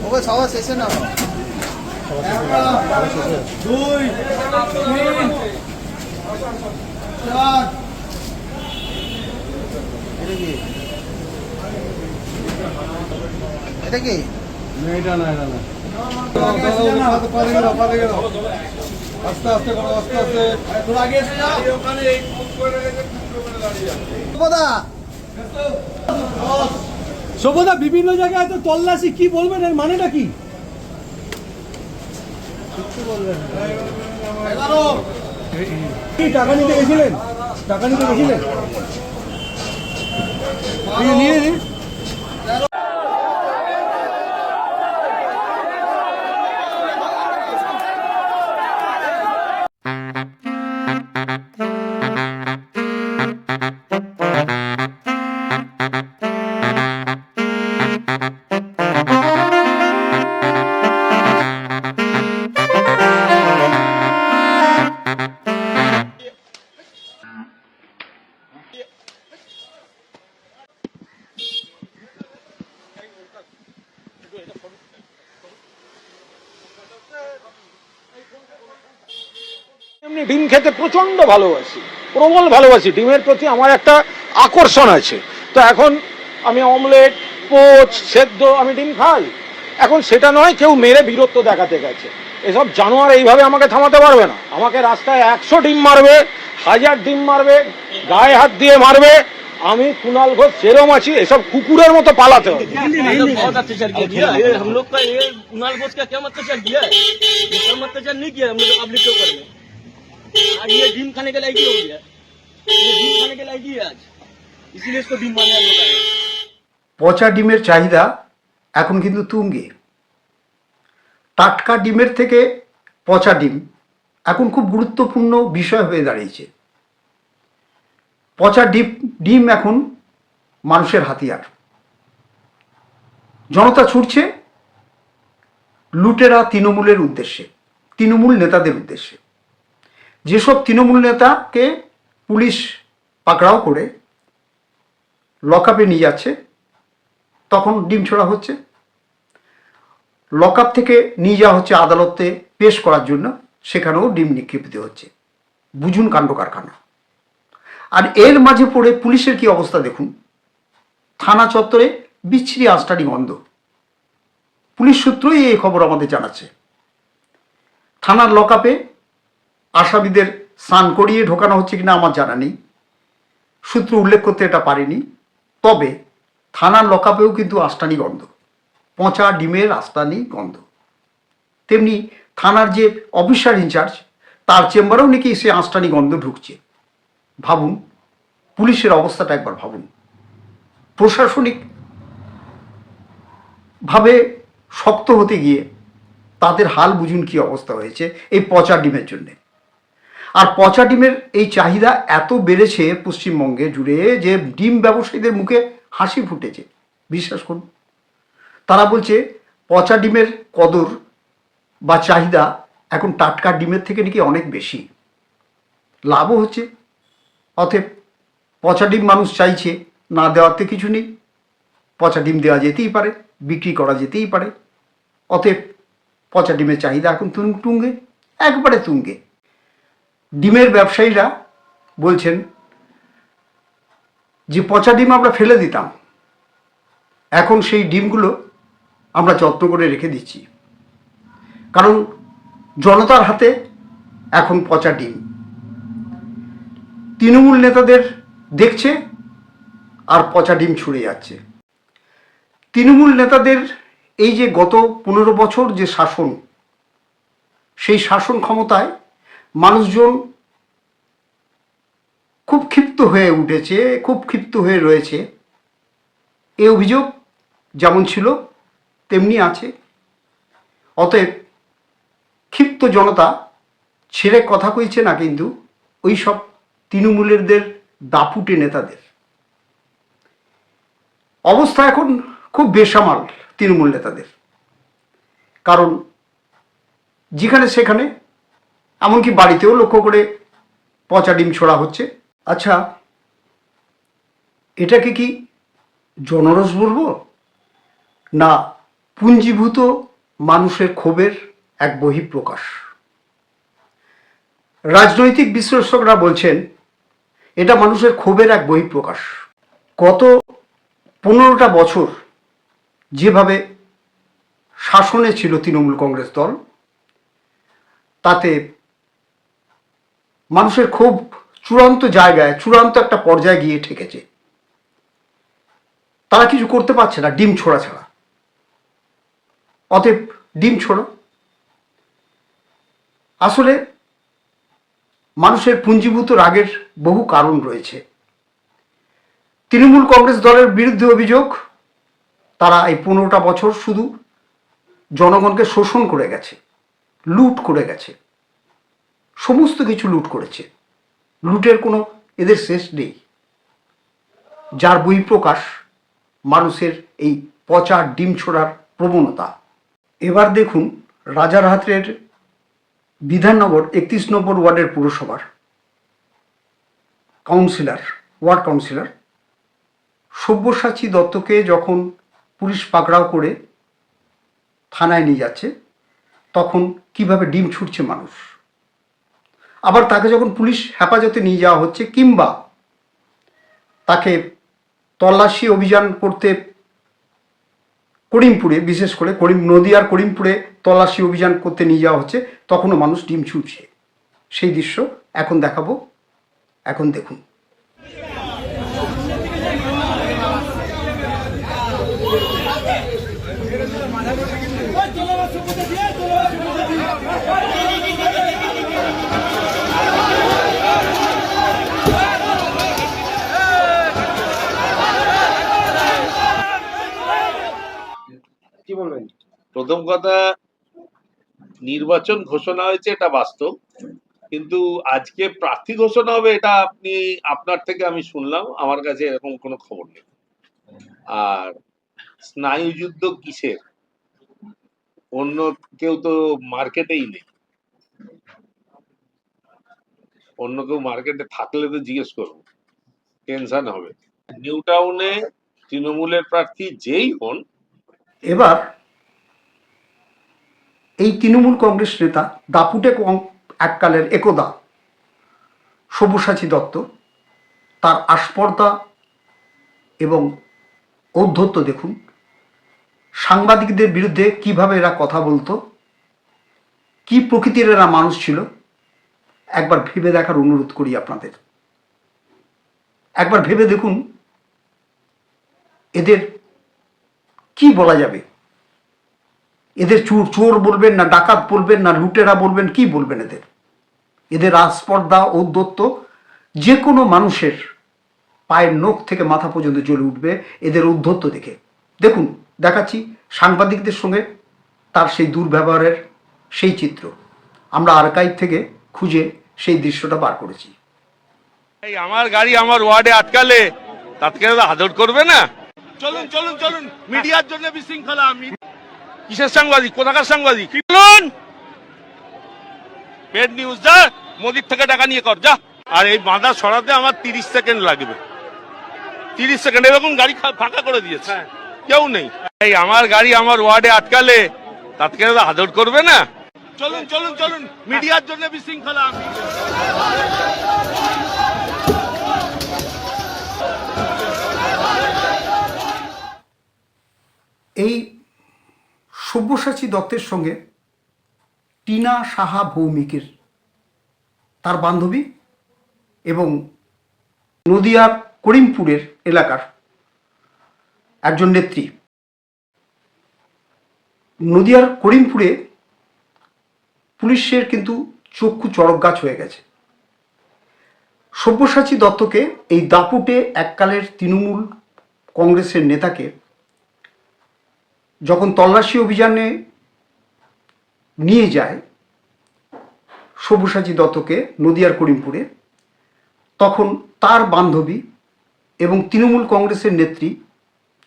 ওকে খাওয়া শেষে না দুই তিন চার এটা কি এটা না এটা না আস্তে আস্তে করো আস্তে আস্তে তোর আগে এসে যাও ওখানে এই ফোন করে রেখে দাঁড়িয়ে যাও শোভদা বিভিন্ন জায়গায় তো তল্লাশি, কি বলবেন এর মানেটা কি? কি টাকা নিতে গেছিলেন? টাকা নিতে গেছিলেন? নিয়ে এমনি ডিম খেতে প্রচন্ড ভালোবাসি, প্রবল ভালোবাসি। ডিমের প্রতি আমার একটা আকর্ষণ আছে। তো এখন আমি অমলেট, পোচ, সেদ্ধ আমি ডিম খাই। এখন সেটা নয় কেউ মেরে বীরত্ব দেখাতে গেছে, এসব জানোয়ার এইভাবে আমাকে থামাতে পারবে না। আমাকে রাস্তায় 100 ডিম মারবে, 1000 ডিম মারবে, গায়ে হাত দিয়ে মারবে, আমি কুণাল ঘোষ যেরম আছি এসব কুকুরের মতো পালাতে হবে। ये डिम खाने के लायक ही हो गया, ये डिम खाने के लायक ही है आज, इसीलिए इसको डिम मारने लगा है। পচা ডিমের চাহিদা এখন কিন্তু তুঙ্গে। টাটকা ডিমের থেকে পচা ডিম এখন খুব গুরুত্বপূর্ণ বিষয় হয়ে দাঁড়িয়েছে। পচা ডিম এখন মানুষের হাতিয়ার। জনতা ছুটছে লুটেরা তৃণমূলের উদ্দেশ্যে, তৃণমূল নেতাদের উদ্দেশ্যে। যেসব তৃণমূল নেতাকে পুলিশ পাকড়াও করে লকআপে নিয়ে যাচ্ছে, তখন ডিম ছোড়া হচ্ছে। লকআপ থেকে নিয়ে যাওয়া হচ্ছে আদালতে পেশ করার জন্য, সেখানেও ডিম নিক্ষেপিত হচ্ছে। বুঝুন কাণ্ড কারখানা। আর এর মাঝে পড়ে পুলিশের কি অবস্থা দেখুন। থানা চত্বরে বিচ্ছিরি আঁচটানি গন্ধ। পুলিশ সূত্রই এই খবর আমাদের জানাচ্ছে। থানার লকআপে আসামিদের স্নান করিয়ে ঢোকানো হচ্ছে কিনা আমার জানা নেই, সূত্র উল্লেখ করতে এটা পারিনি। তবে থানার লকআপেও কিন্তু আস্তানি গন্ধ, পচা ডিমের আস্তানি গন্ধ। তেমনি থানার যে অফিসার ইনচার্জ, তার চেম্বারেও নাকি সে আস্তানি গন্ধ ঢুকছে। ভাবুন, পুলিশের অবস্থাটা একবার ভাবুন। প্রশাসনিক ভাবে শক্ত হতে গিয়ে তাদের হাল বুঝুন কি অবস্থা হয়েছে এই পচা ডিমের জন্যে। আর পচা ডিমের এই চাহিদা এত বেড়েছে পশ্চিমবঙ্গে জুড়ে যে ডিম ব্যবসায়ীদের মুখে হাসি ফুটেছে। বিশ্বাস করুন, তারা বলছে পচা ডিমের কদর বা চাহিদা এখন টাটকা ডিমের থেকে নাকি অনেক বেশি, লাভও হচ্ছে। অতএব পচা ডিম মানুষ চাইছে, না দেওয়াতে কিছু নেই। পচা ডিম দেওয়া যেতেই পারে, বিক্রি করা যেতেই পারে। অতএব পচা ডিমের চাহিদা এখন তুঙ্গে, একবারে তুঙ্গে। ডিমের ব্যবসায়ীরা বলছেন যে পচা ডিম আমরা ফেলে দিতাম, এখন সেই ডিমগুলো আমরা যত্ন করে রেখে দিচ্ছি, কারণ জনতার হাতে এখন পচা ডিম। তৃণমূল নেতাদের দেখছে আর পচা ডিম ছুঁড়ে যাচ্ছে। তৃণমূল নেতাদের এই যে গত 15 বছর যে শাসন, সেই শাসন ক্ষমতায় মানুষজন খুব ক্ষিপ্ত হয়ে উঠেছে, খুব ক্ষিপ্ত হয়ে রয়েছে। এই অভিযোগ যেমন ছিল তেমনি আছে। অতএব ক্ষিপ্ত জনতা ছেড়ে কথা কইছে না কিন্তু ওই সব তৃণমূলেরদের দাপুটে নেতাদের। অবস্থা এখন খুব বেসামাল তৃণমূল নেতাদের, কারণ যেখানে সেখানে এমনকি বাড়িতেও লক্ষ্য করে পচা ডিম ছোড়া হচ্ছে। আচ্ছা, এটাকে কি জনরস বলবো, না পুঞ্জীভূত মানুষের ক্ষোভের এক বহিঃপ্রকাশ? রাজনৈতিক বিশ্লেষকরা বলছেন এটা মানুষের ক্ষোভের এক বহিঃপ্রকাশ। গত 15টা বছর যেভাবে শাসনে ছিল তৃণমূল কংগ্রেস দল, তাতে মানুষের ক্ষোভ চূড়ান্ত জায়গায়, চূড়ান্ত একটা পর্যায়ে গিয়ে ঠেকেছে। তারা কিছু করতে পারছে না ডিম ছোড়া ছাড়া। অতএব ডিম ছোড়ো। আসলে মানুষের পুঞ্জীভূত রাগের বহু কারণ রয়েছে। তৃণমূল কংগ্রেস দলের বিরুদ্ধে অভিযোগ, তারা এই 15টা বছর শুধু জনগণকে শোষণ করে গেছে, লুট করে গেছে, সমস্ত কিছু লুট করেছে। লুটের কোনো এদের শেষ নেই, যার বহিঃপ্রকাশ মানুষের এই পচা ডিম ছোড়ার প্রবণতা। এবার দেখুন রাজারহাটের বিধাননগর 31 নম্বর ওয়ার্ডের পুরসভার ওয়ার্ড কাউন্সিলর সব্যসাচী দত্তকে যখন পুলিশ পাকড়াও করে থানায় নিয়ে যাচ্ছে, তখন কিভাবে ডিম ছুটছে মানুষ। আবার তাকে যখন পুলিশ হেফাজতে নিয়ে যাওয়া হচ্ছে, কিংবা তাকে তল্লাশি অভিযান করতে করিমপুরে, বিশেষ করে নদিয়ার করিমপুরে তল্লাশি অভিযান করতে নিয়ে যাওয়া হচ্ছে, তখনও মানুষ ডিম ছুটছে। সেই দৃশ্য এখন দেখাবো, এখন দেখুন। কি বলবেন? প্রথম কথা, নির্বাচন ঘোষণা হয়েছে এটা বাস্তব, কিন্তু আজকে প্রার্থী ঘোষণা হবে এটা আপনার থেকে আমি শুনলাম, আমার কাছে এরকম কোনো খবর নেই। আর স্নায়ুযুদ্ধ কিসের? অন্য কেউ তো মার্কেটেই নেই, অন্য কেউ মার্কেটে থাকলে তো জিজ্ঞেস করবো, টেনশন হবে। নিউ টাউনে তৃণমূলের প্রার্থী যেই হন, এবার এই তৃণমূল কংগ্রেস নেতা দাপুটে এককালের একদা সব্যসাচী দত্ত, তার আস্পর্ধা এবং ঔদ্ধত্য দেখুন। সাংবাদিকদের বিরুদ্ধে কিভাবে এরা কথা বলতো, কি প্রকৃতির এরা মানুষ ছিল, একবার ভেবে দেখার অনুরোধ করি আপনাদের। একবার ভেবে দেখুন এদের কি বলা যাবে। এদের চোর বলবেন, না ডাকাত বলবেন, না লুটেরা বলবেন, কি বলবেন এদের? এদের আস্পর্ধা, ঔদ্ধত্য যে কোনো মানুষের পায়ের নখ থেকে মাথা পর্যন্ত জ্বলে উঠবে এদের ঔদ্ধত্য দেখে। দেখুন, দেখাচ্ছি সাংবাদিকদের সঙ্গে তার সেই দুর্ব্যবহারের সেই চিত্র। আমরা আর্কাইভ থেকে খুঁজে সেই দৃশ্যটা বার করেছি। এই আমার গাড়ি আমার ওয়ার্ডে আটকালে তাকে আদর করবে না? চলুন চলুন চলুন, মিডিয়ার জন্য বিশৃঙ্খলা। আমি কিসের সাংবাদিক, কোথাকার সাংবাদিক? চলুন, পেড নিউজ যা, মোদির থেকে টাকা নিয়ে কর যা। আর এই বাঁধা সরাতে আমার 30 সেকেন্ড লাগবে, 30 সেকেন্ড। এরকম গাড়ি ফাঁকা করে দিয়েছে, কেউ নেই। এই আমার গাড়ি আমার ওয়ার্ডে আটকালে তাকে আদর করবে না? চলুন চলুন চলুন, মিডিয়ার জন্য বিশৃঙ্খলা। আমি এই সব্যসাচী দত্তের সঙ্গে টিনা সাহা ভৌমিকের, তার বান্ধবী এবং নদিয়ার করিমপুরের এলাকার একজন নেত্রী। নদিয়ার করিমপুরে পুলিশের কিন্তু চক্ষু চড়ক গাছ হয়ে গেছে। সব্যসাচী দত্তকে, এই দাপুটে এককালের তৃণমূল কংগ্রেসের নেতাকে, যখন তল্লাশি অভিযানে নিয়ে যায় সব্যসাচী দত্তকে নদিয়ার করিমপুরে, তখন তার বান্ধবী এবং তৃণমূল কংগ্রেসের নেত্রী,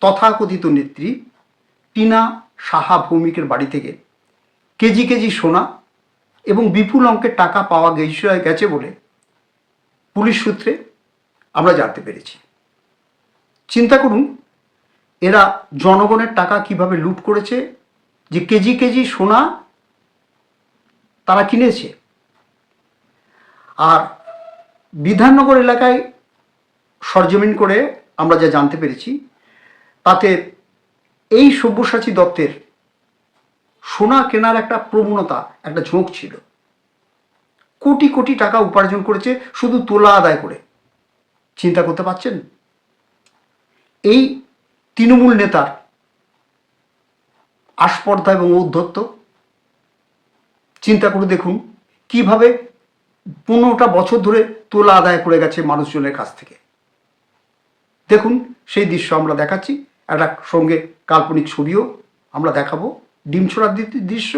তথাকথিত নেত্রী টিনা সাহা ভৌমিকের বাড়ি থেকে কেজি কেজি সোনা এবং বিপুল অঙ্কের টাকা পাওয়া গেছে বলে পুলিশ সূত্রে আমরা জানতে পেরেছি। চিন্তা করুন, এরা জনগণের টাকা কিভাবে লুট করেছে, যে কেজি কেজি সোনা তারা কিনেছে। আর বিধাননগর এলাকায় সরজমিন করে আমরা যা জানতে পেরেছি, তাতে এই সব্যসাচী দত্তের সোনা কেনার একটা প্রবণতা, একটা ঝোঁক ছিল। কোটি কোটি টাকা উপার্জন করেছে শুধু তোলা আদায় করে। চিন্তা করতে পারছেন এই তৃণমূল নেতার আস্পর্ধা এবং ঔদ্ধত্য? চিন্তা করে দেখুন কিভাবে 15টা বছর ধরে তোলা আদায় করে গেছে মানুষজনের কাছ থেকে। দেখুন সেই দৃশ্য আমরা দেখাচ্ছি, একটা সঙ্গে কাল্পনিক ছবিও আমরা দেখাবো, ডিম ছোড়ার দৃশ্য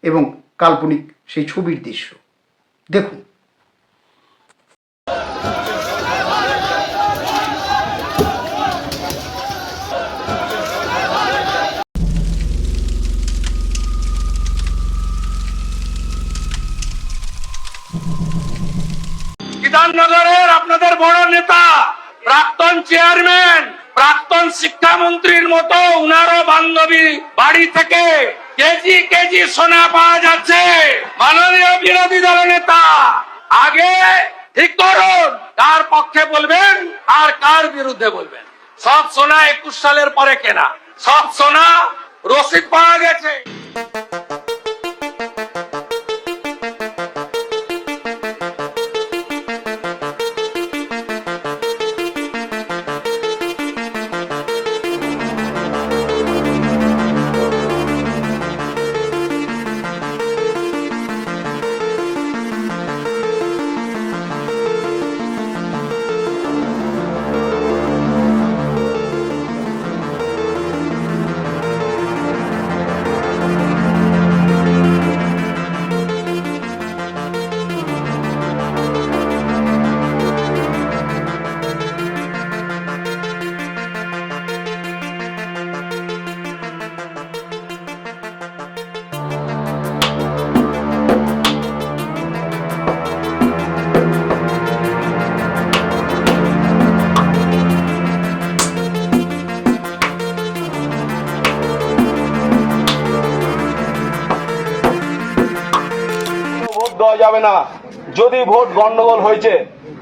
এবং কাল্পনিক সেই ছবির দৃশ্য দেখুন। বিধাননগরের আপনাদের বড় নেতা, প্রাক্তন চেয়ারম্যান, প্রাক্তন শিক্ষামন্ত্রীর মতো উনারও বান্ধবী বাড়ি থেকে কেজি কেজি সোনা পাওয়া যাচ্ছে। মাননীয় বিরোধী দল নেতা, আগে ঠিক করুন কার পক্ষে বলবেন আর কার বিরুদ্ধে বলবেন। সব সোনা 21 সালের পরে কেনা, সব সোনা রসিদ পাওয়া গেছে। দেওয়া যাবে না। যদি ভোট গন্ডগোল হয়েছে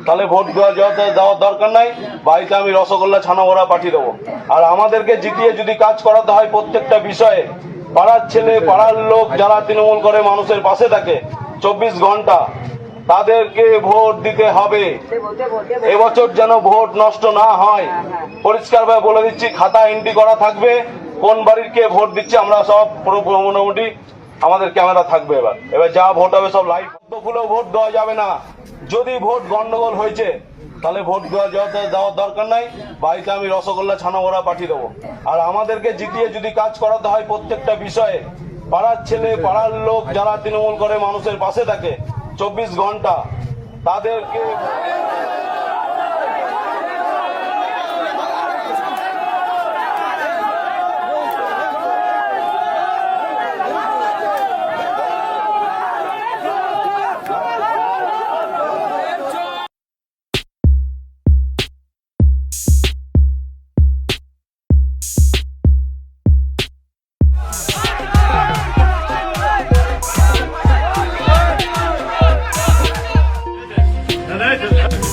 তাহলে ভোট দেওয়ার দরকার নাই, বাড়িতে আমি রসগোল্লা ছানা ভরা পাঠিয়ে দেবো। আর আমাদেরকে জিতিয়ে যদি কাজ করাতে হয় প্রত্যেকটা বিষয়ে, পাড়ার ছেলে পাড়ার লোক যারা তৃণমূল করে মানুষের পাশে থাকে 24 ঘন্টা, তাদেরকে ভোট দিতে হবে। এবছর যেন ভোট নষ্ট না হয়, পরিষ্কারভাবে বলে দিচ্ছি, খাতা এন্ট্রি করা থাকবে কোন বাড়ির কে ভোট দিচ্ছে। আমরা সব মোটামুটি আমাদের ক্যামেরা থাকবে। এবার যা ভোট হবে সব লাইভ। ফুলেও ভোট দেওয়া যাবে না। যদি ভোট গন্ডগোল হয়েছে তাহলে ভোট দেওয়ার দরকার নাই, বাড়িতে আমি রসগোল্লা ছানা ভরা পাঠিয়ে দেবো। আর আমাদেরকে জিতিয়ে যদি কাজ করাতে হয় প্রত্যেকটা বিষয়ে, পাড়ার ছেলে পাড়ার লোক যারা তৃণমূল করে মানুষের পাশে থাকে 24 ঘন্টা, তাদেরকে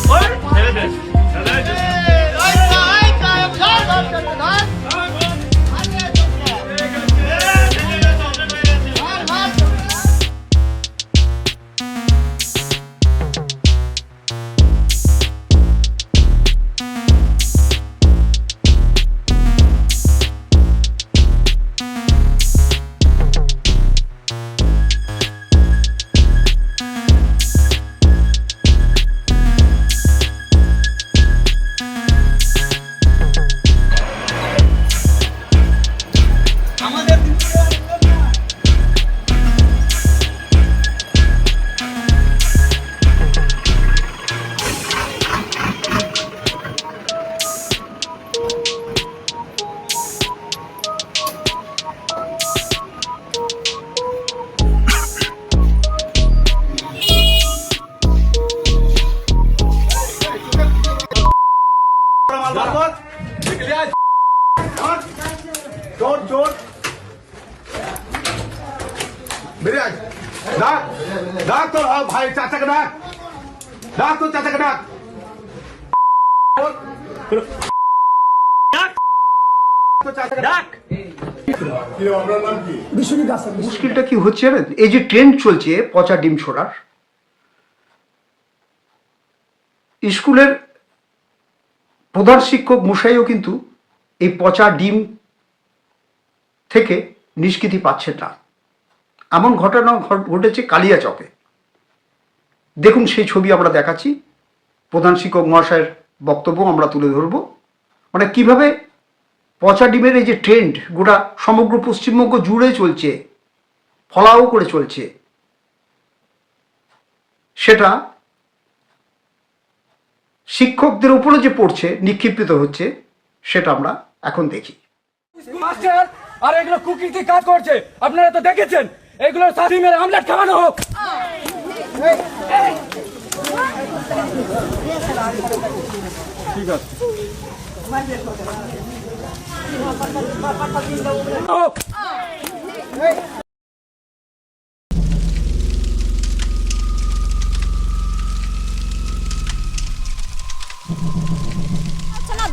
What? চোর চোর বেরিয়ে আয় ডাক ডাক তোর ভাই চাচাকে ডাক ডাক তোর চাচাকে ডাক মুশকিলটা কি হচ্ছে জানেন? এই যে ট্রেন্ড চলছে পচা ডিম ছোড়ার, স্কুলের প্রধান শিক্ষক মশাইও কিন্তু এই পচা ডিম থেকে নিষ্কৃতি পাচ্ছেন না। এমন ঘটনা ঘটেছে কালিয়াচকে। দেখুন সেই ছবি আমরা দেখাচ্ছি, প্রধান শিক্ষক মহাশয়ের বক্তব্য আমরা তুলে ধরব। মানে কিভাবে পচা ডিমের এই যে ট্রেন্ড গোটা সমগ্র পশ্চিমবঙ্গ জুড়ে চলছে, ফলাও করে চলছে, সেটা শিক্ষকদের উপরে যে পড়ছে, নিক্ষিপ্ত হচ্ছে, সেটা আমরা এখন দেখি। মাস্টার আর এগুলো কুকিতে কাজ করছে, আপনারা তো দেখেছেন। এগুলো সাথী মেরে আমলেট খাওয়ানো হোক। ঠিক আছে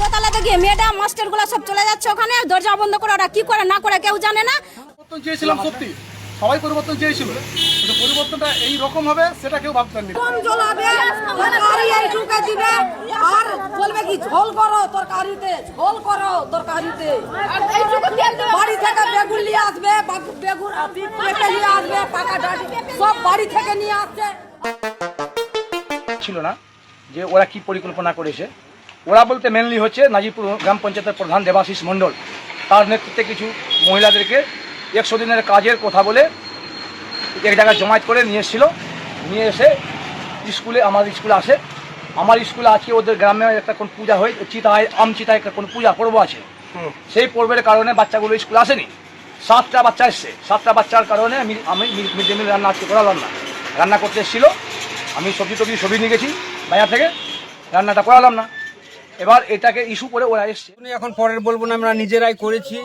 দোতলাতে গিয়ে ম্যাডাম মাস্টার গুলা সব চলে যাচ্ছে ওখানে, দরজা বন্ধ করে ওরা কি করে না করে কেউ জানে না। পরিবর্তন চেয়েছিলাম, সত্যি সবাই পরিবর্তন চেয়েছিল, কিন্তু পরিবর্তনটা এই রকম হবে সেটা কেউ ভাবতেন না। কম জ্বলাবে, তরকারি এই ঢুকে দিবে আর বলবে কি ঝোল করো তরকারিতে, ঝোল করো তরকারিতে। বাড়ি থেকে বেগুন নিয়ে আসবে, বেগুন পেঁপে নিয়ে আসবে, পাকা ডাঁটি সব বাড়ি থেকে নিয়ে আসছে। ছিল না যে ওরা কি পরিকল্পনা করেছে। ওরা বলতে মেনলি হচ্ছে নাজিরপুর গ্রাম পঞ্চায়েতের প্রধান দেবাশিস মণ্ডল, তার নেতৃত্বে কিছু মহিলাদেরকে 100 দিনের কাজের কথা বলে এক জায়গায় জমায়েত করে নিয়ে এসেছিল। নিয়ে এসে স্কুলে, আমার স্কুলে আসে। আমার স্কুলে আজকে ওদের গ্রামে একটা কোন পূজা হয়, চিতায় আম চিতায় একটা কোন পূজা পর্ব আছে। সেই পর্বের কারণে বাচ্চাগুলো স্কুলে আসেনি। 7টা বাচ্চা এসছে। 7টা বাচ্চার কারণে আমি মিড ডে মিল রান্না আজকে করালাম না। রান্না করতে এসেছিলো, আমি সবজি টবজি সবই নিয়ে গেছি বাজার থেকে, রান্নাটা করালাম না। এবার এটাকে ইস্যু করে ওরা এসছে। এখন পরের বলবো না, আমরা নিজেরাই করেছি,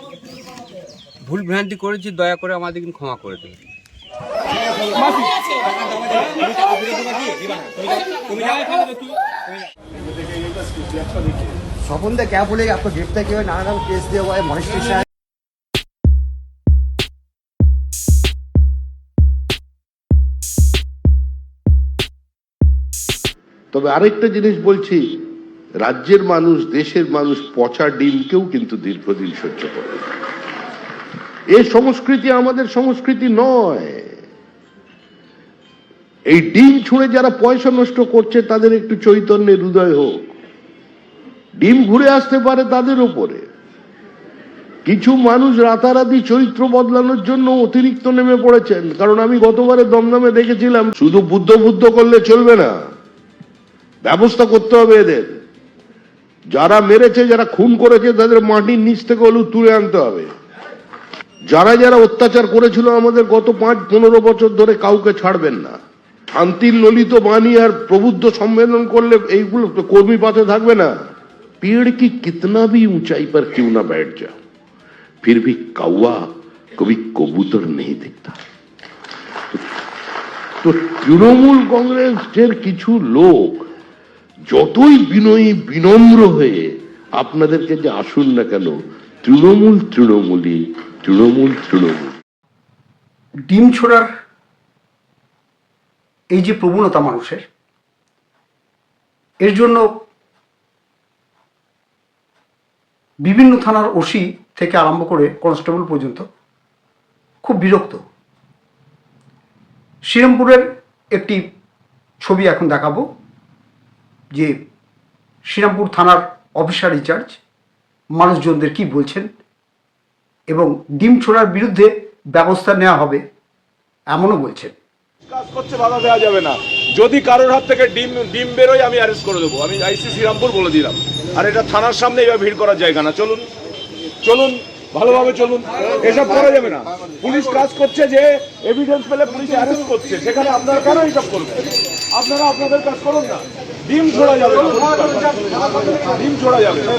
ভুল ভ্রান্তি করেছি, দয়া করে আমাদের ক্ষমা করে দেবে। स्वपन दे क्या बोलेगा? आपको गिरफ्तार किया, नाना नाम केस दिया हुआ है, मॉनिस्ट्रेशन। তবে আরেকটা জিনিস বলছি, রাজ্যের মানুষ, দেশের মানুষ পচা ডিমকেও কিন্তু দীর্ঘদিন সহ্য করে। এই সংস্কৃতি আমাদের সংস্কৃতি নয়। এই ডিম ছুঁড়ে যারা পয়সা নষ্ট করছে তাদের একটু চৈতন্যের হৃদয় হোক। ডিম ঘুরে আসতে পারে তাদের উপরে। কিছু মানুষ রাতারাতি চরিত্র বদলানোর জন্য অতিরিক্ত নেমে পড়েছেন। কারণ আমি গতবারে দমদমে দেখেছিলাম, শুধু বুদ্ধ বুদ্ধ করলে চলবে না, ব্যবস্থা করতে হবে এদের। যারা মেরেছে, যারা খুন করেছে, তাদের মাটির নিচ থেকে হলেও তুলে আনতে হবে। যারা যারা অত্যাচার করেছিল আমাদের গত 5-15 বছর ধরে, কাউকে ছাড়বেন না। শান্তির ললিত বাণী আর প্রবুদ্ধ সম্মেলন করলে এইগুলো কর্মী পাতে থাকবে না। पेड़ की कितना भी ऊंचाई पर क्यों ना बैठ जाओ, फिर भी कौवा कभी कबूतर नहीं दिखता। तो तृणमूल कांग्रेसेर किछु लोक যতই বিনয়ী বিনম্র হয়ে আপনাদেরকে যে আসুন না কেন, তৃণমূল তৃণমূলই, তৃণমূল তৃণমূল। ডিম ছোড়ার এই যে প্রবণতা মানুষের, এর জন্য বিভিন্ন থানার ওসি থেকে আরম্ভ করে কনস্টেবল পর্যন্ত খুব বিরক্ত। শ্রীরামপুরের একটি ছবি এখন দেখাবো, যে শ্রীরামপুর থানার অফিসার ইনচার্জ মানুষজনদের কি বলছেন এবং ডিম ছোড়ার বিরুদ্ধে ব্যবস্থা নেওয়া হবে এমনও বলছেন। কাজ করছে, বাধা দেওয়া যাবে না। যদি কারোর হাত থেকে ডিম বেরোয় আমি অ্যারেস্ট করে দেবো। আমি আইসি শ্রীরামপুর বলে দিলাম। আর এটা থানার সামনে এবার ভিড় করার জায়গা না। চলুন চলুন, ভালোভাবে চলুন, এসব করা যাবে না। পুলিশ কাজ করছে, যে এভিডেন্স পেলে পুলিশ অ্যারেস্ট করছে, সেখানে আপনারা কেন এইসব করবেন? আপনারা আপনাদের কাজ করুন না। ডিম ছোড়া যাবে না, ডিম ছোড়া যাবে না।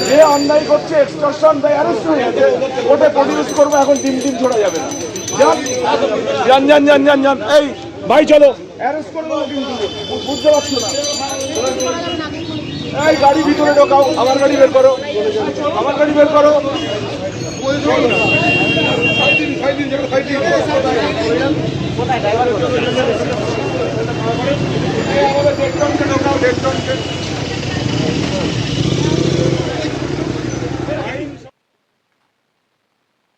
যে অন্যায় করছে এক্সটর্শন বা অ্যারেস্ট হয়ে গেছে, ওটা প্রডিউস করবো, এখন ডিম ছোড়া যাবে না। যান যান যান যান যান, এই ভাই চলো, অ্যারেস্ট করে দেবো কিন্তু, বুঝতে পারছো না? এই গাড়ি ভিতরে ঢোকাও, আমার গাড়ি বের করো, আমার গাড়ি বের করো।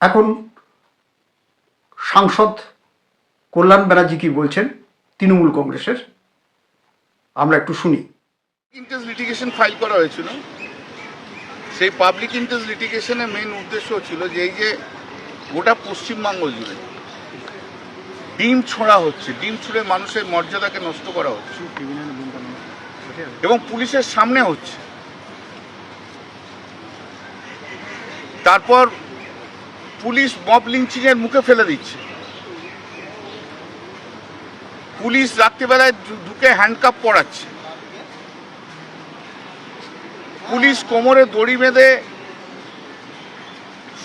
এখন সাংসদ কল্যাণ ব্যানার্জি কি বলছেন তৃণমূল কংগ্রেসের, আমরা একটু শুনি। ইন্টারেস্ট লিটিগেশন ফাইল করা হয়েছিল। সেই পাবলিক ইন্টারেস্ট লিটিগেশনের মেইন উদ্দেশ্য ছিল যে এই যে গোটা পশ্চিমবঙ্গ জুড়ে ডিম ছোঁড়া হচ্ছে, ডিম ছুঁড়ে মানুষের মর্যাদাকে নষ্ট করা হচ্ছে এবং পুলিশের সামনে হচ্ছে। তারপর পুলিশ মব লিঞ্চিং এর মুখে ফেলে দিচ্ছে। পুলিশ রাত্রিবেলায় ঢুকে হ্যান্ডকাপ পরাচ্ছে। পুলিশ কোমরে দড়ি বেঁধে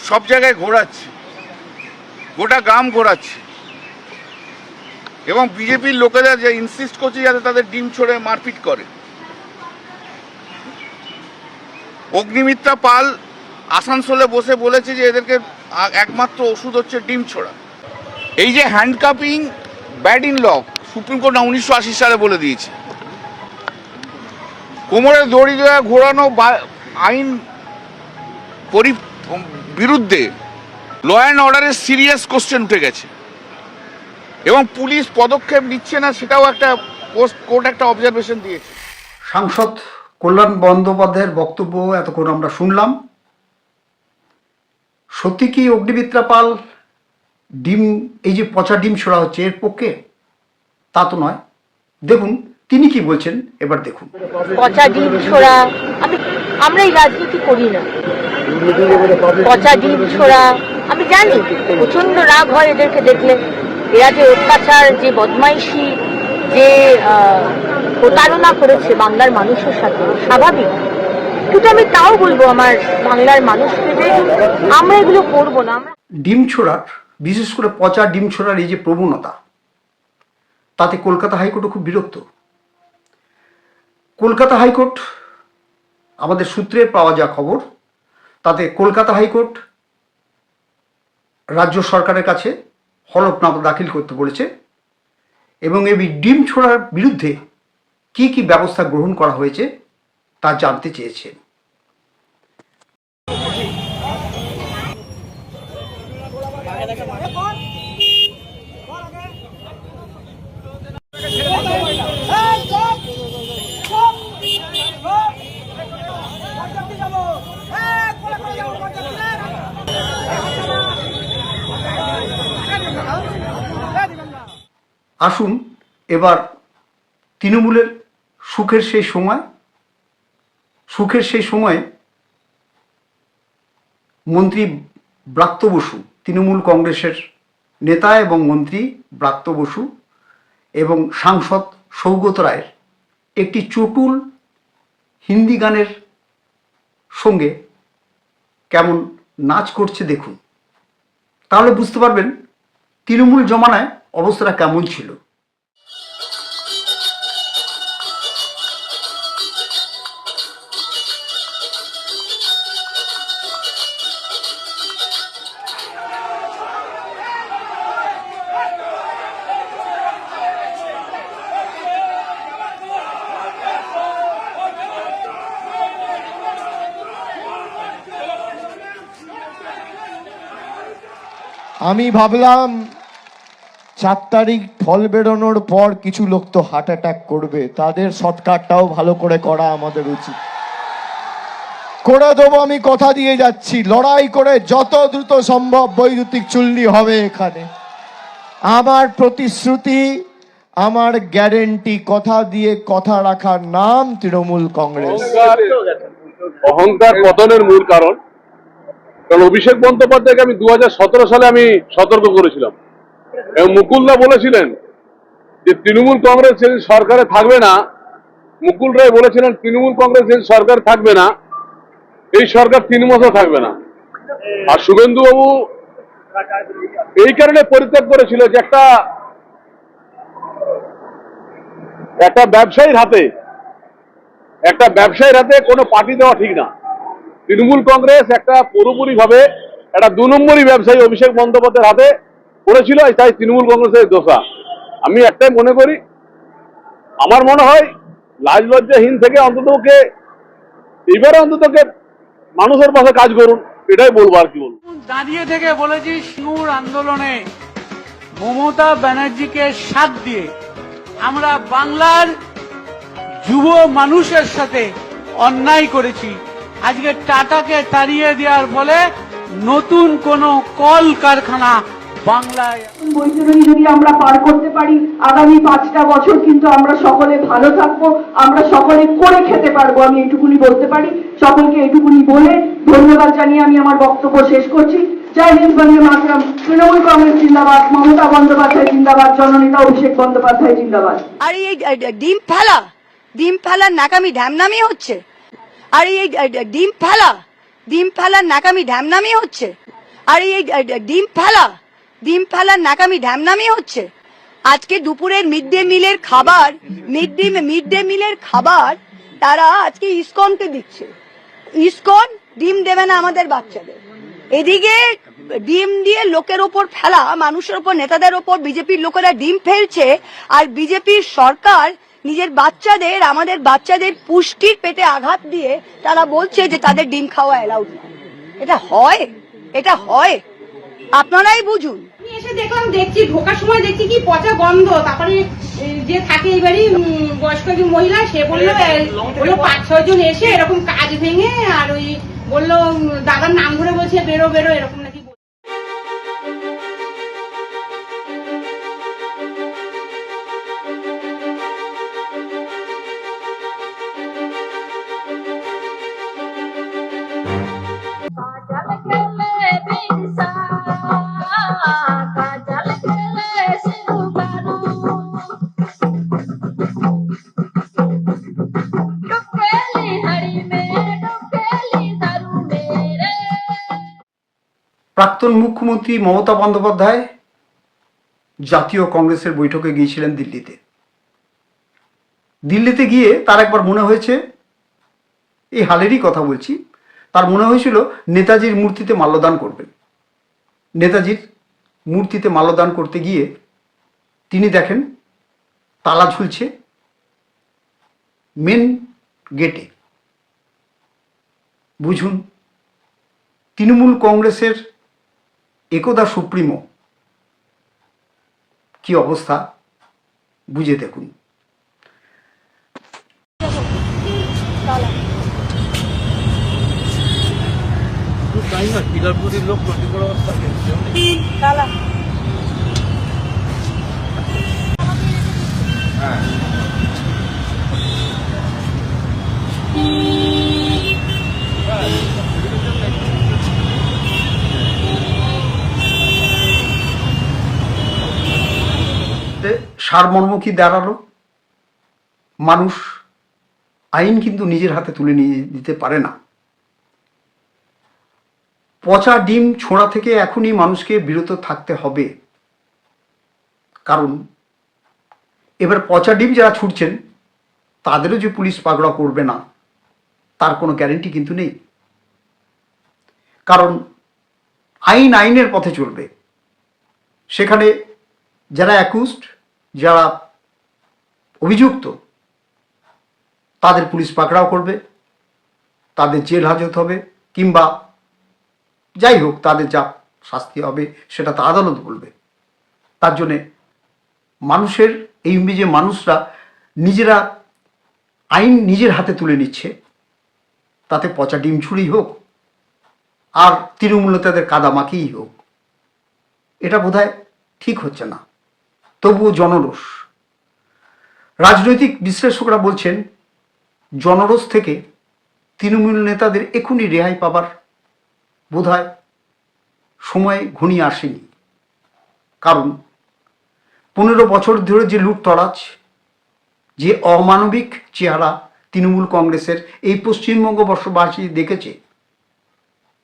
সব জায়গায় ঘোরাচ্ছে, গোটা গ্রাম ঘোরাচ্ছে এবং বিজেপির লোকেরা যে ইনসিস্ট করছে যাতে তাদের ডিম ছোড়ে মারপিট করে। অগ্নিমিত্রা পাল আসানসোলে বসে বলেছে যে এদেরকে একমাত্র ওষুধ হচ্ছে ডিম ছোড়া। এই যে handcuffing bad in law, Supreme Court 1980 সালে বলে দিয়েছে। কোমরে দড়ি দেওয়া ঘোরানো আইন বিরুদ্ধে ল অ্যান্ড অর্ডারের সিরিয়াস কোশ্চেন উঠে গেছে এবং পুলিশ পদক্ষেপ নিচ্ছে না, সেটাও একটা কোর্ট একটা অবজারভেশন দিয়েছে। সাংসদ কল্যাণ বন্দ্যোপাধ্যায়ের বক্তব্য এতক্ষণ আমরা শুনলাম। সত্যি কি অগ্নিমিত্রা পাল ডিম, এই যে পচা ডিম ছোড়া হচ্ছে, এর পক্ষে? তা তো নয়। দেখুন তিনি কি বলছেন, এবার দেখুন। পচা ডিম ছোড়া, আমরা এই রাজনীতি করি না। পচা ডিম ছোড়া, আমি জানি প্রচন্ড রাগ হয় এদেরকে দেখলে। এরা যে অত্যাচার, যে বদমাইশি, যে প্রতারণা করেছে বাংলার মানুষের সাথে, স্বাভাবিক। কিন্তু আমি তাও বলবো আমার বাংলার মানুষকে যে আমরা এগুলো করবো না। ডিম ছোড়ার, বিশেষ করে পচা ডিম ছোড়ার এই যে প্রবণতা, তাতে কলকাতা হাইকোর্টও খুব বিরক্ত। কলকাতা হাইকোর্ট, আমাদের সূত্রে পাওয়া যা খবর, তাতে কলকাতা হাইকোর্ট রাজ্য সরকারের কাছে হলফনামা দাখিল করতে বলেছে এবং এই ডিম ছোড়ার বিরুদ্ধে কি কি ব্যবস্থা গ্রহণ করা হয়েছে তা জানতে চেয়েছে। আসুন এবার তৃণমূলের সুখের সেই সময়ে মন্ত্রী ব্রাত্য বসু, তৃণমূল কংগ্রেসের নেতা এবং মন্ত্রী ব্রাত্য বসু এবং সাংসদ সৌগত রায়ের একটি চটুল হিন্দি গানের সঙ্গে কেমন নাচ করছে দেখুন, তাহলে বুঝতে পারবেন তৃণমূল জমানায় অবস্থাটা কেমন ছিল। আমি ভাবলাম 4 তারিখ ফল বেরোনোর পর কিছু লোক তো হার্ট অ্যাটাক করবে, তাদের সৎকারটাও ভালো করে করা আমাদের উচিত। করে দেবো, আমি কথা দিয়ে যাচ্ছি। লড়াই করে যত দ্রুত সম্ভব বৈদ্যুতিক চুল্লি হবে এখানে। আমার প্রতিশ্রুতি, আমার গ্যারেন্টি, কথা দিয়ে কথা রাখার নাম তৃণমূল কংগ্রেস। অহংকার পতনের মূল কারণ অভিষেক বন্দ্যোপাধ্যায়কে আমি 2017 সালে আমি সতর্ক করেছিলাম এবং মুকুলদা বলেছিলেন যে তৃণমূল কংগ্রেস যেদিন সরকারে থাকবে না, মুকুল রায় বলেছিলেন তৃণমূল কংগ্রেস যেদিন সরকার থাকবে না, এই সরকার 3 মাসও থাকবে না। আর শুভেন্দু বাবু এই কারণে পরিত্যাগ করেছিল যে একটা ব্যবসায়ীর হাতে কোনো পার্টি দেওয়া ঠিক না। তৃণমূল কংগ্রেস একটা পুরোপুরি ভাবে একটা 2 নম্বরই ব্যবসায়ী অভিষেক বন্দ্যোপাধ্যায়ের হাতে পড়েছিল, তাই তৃণমূল কংগ্রেসের দোষা। আমি একটাই মনে করি, আমার মনে হয় লাজ লজ্জাহীন থেকে অন্ততকে এবারে অন্ততকে মানুষের পাশে কাজ করুন, এটাই বলবো। আর কি বলবো, দাঁড়িয়ে থেকে বলেছি সিঙ্গুর আন্দোলনে মমতা ব্যানার্জিকে সাথ দিয়ে আমরা বাংলার যুব মানুষের সাথে অন্যায় করেছি। আজকে টাটাকে তাড়িয়ে দেওয়ার ফলে নতুন কোন কল কারখানা বাংলায় বৈতরণী যদি আমরা পার করতে পারি, আগামী 5টা বছর কিন্তু আমরা সকলে ভালো থাকবো, আমরা সকলে করে খেতে পারবো, আমি এইটুকুনি বলতে পারি। সকলকে এইটুকুনি বলে ধন্যবাদ জানিয়ে আমি আমার বক্তব্য শেষ করছি। জয় হিন্দ, বন্দে মাতরম। তৃণমূল কংগ্রেস জিন্দাবাদ, মমতা বন্দ্যোপাধ্যায় জিন্দাবাদ, জননেতা অভিষেক বন্দ্যোপাধ্যায় জিন্দাবাদ। আর এই ডিম ফেলার নাকামি ঢ্যামনামি হচ্ছে। আর এই ডিম ফেলার নাকামি ঢ্যামনামি হচ্ছে। আর এই ডিম ফেলার নাকামি ঢ্যামনামি হচ্ছে। আজকে দুপুরের মিড ডে মিলের খাবার তারা আজকে ইসকনকে দিচ্ছে। ইসকন ডিম দেবে না আমাদের বাচ্চাদের। এদিকে ডিম দিয়ে লোকের ওপর ফেলা, মানুষের ওপর, নেতাদের ওপর বিজেপির লোকেরা ডিম ফেলছে, আর বিজেপির সরকার নিজের বাচ্চাদের, আমাদের বাচ্চাদের পুষ্টির পেটে আঘাত দিয়ে তারা বলছে যে তাদের ডিম খাওয়া অ্যালাউড না। এটা হয় আপনারাই বুঝুন। এসে দেখছি ঢোকার সময় দেখছি কি পচা গন্ধ। তারপরে যে থাকে এইবারই বয়স্ক একজন মহিলা, সে বললো 5-6 জন এসে এরকম কাজ ভেঙে, আর ওই বললো দাদার নাম ধরে বলছে বেরো এরকম নাকি। প্রাক্তন মুখ্যমন্ত্রী মমতা বন্দ্যোপাধ্যায় জাতীয় কংগ্রেসের বৈঠকে গিয়েছিলেন দিল্লিতে গিয়ে তার একবার মনে হয়েছে, এই হালেরই কথা বলছি, তার মনে হয়েছিল নেতাজির মূর্তিতে মাল্যদান করবেন। নেতাজির মূর্তিতে মাল্যদান করতে গিয়ে তিনি দেখেন তালা ঝুলছে মেন গেটে। বুঝুন তৃণমূল কংগ্রেসের একদা সুপ্রিমো কি অবস্থা, বুঝে দেখুন। সারমর্ম কি দাঁড়ালো? মানুষ আইন কিন্তু নিজের হাতে তুলে নিয়ে দিতে পারে না। পচা ডিম ছোঁড়া থেকে এখনই মানুষকে বিরত থাকতে হবে, কারণ এবার পচা ডিম যারা ছুটছেন তাদেরও যে পুলিশ পাকড়াও করবে না তার কোনো গ্যারেন্টি কিন্তু নেই। কারণ আইনের পথে চলবে, সেখানে যারা অ্যাকিউজড, যারা অভিযুক্ত, তাদের পুলিশ পাকড়াও করবে, তাদের জেল হাজত হবে, কিংবা যাই হোক তাদের যা শাস্তি হবে সেটা তো আদালত বলবে। তার জন্যে মানুষের এই যে মানুষরা নিজেরা আইন নিজের হাতে তুলে নিচ্ছে, তাতে পচা ডিম ছুরি হোক আর তৃণমূল তাদের কাদামাখিই হোক, এটা বোধহয় ঠিক হচ্ছে না। তবুও জনরোষ, রাজনৈতিক বিশ্লেষকরা বলছেন জনরোষ থেকে তৃণমূল নেতাদের এখনই রেহাই পাবার বোধহয় সময় ঘনিয়ে আসেনি। কারণ 15 বছর ধরে যে লুটতরাজ, যে অমানবিক চেহারা তৃণমূল কংগ্রেসের এই পশ্চিমবঙ্গবাসী দেখেছে,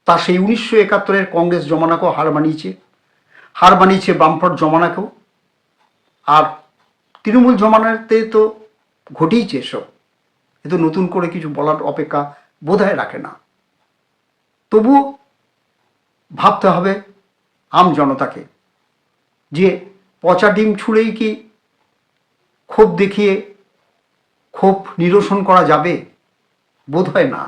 তা সেই 1971-এর কংগ্রেস জমানাকেও হার মানিয়েছে বামফ্রন্ট জমানাকেও। আর তৃণমূল জমানাতে তো ঘটেইছে এসব, এ তো নতুন করে কিছু বলার অপেক্ষা বোধহয় রাখে না। তবুও ভাবতে হবে আম জনতাকে যে পচা ডিম ছুঁড়েই কি ক্ষোভ দেখিয়ে ক্ষোভ নিরসন করা যাবে? বোধহয় না।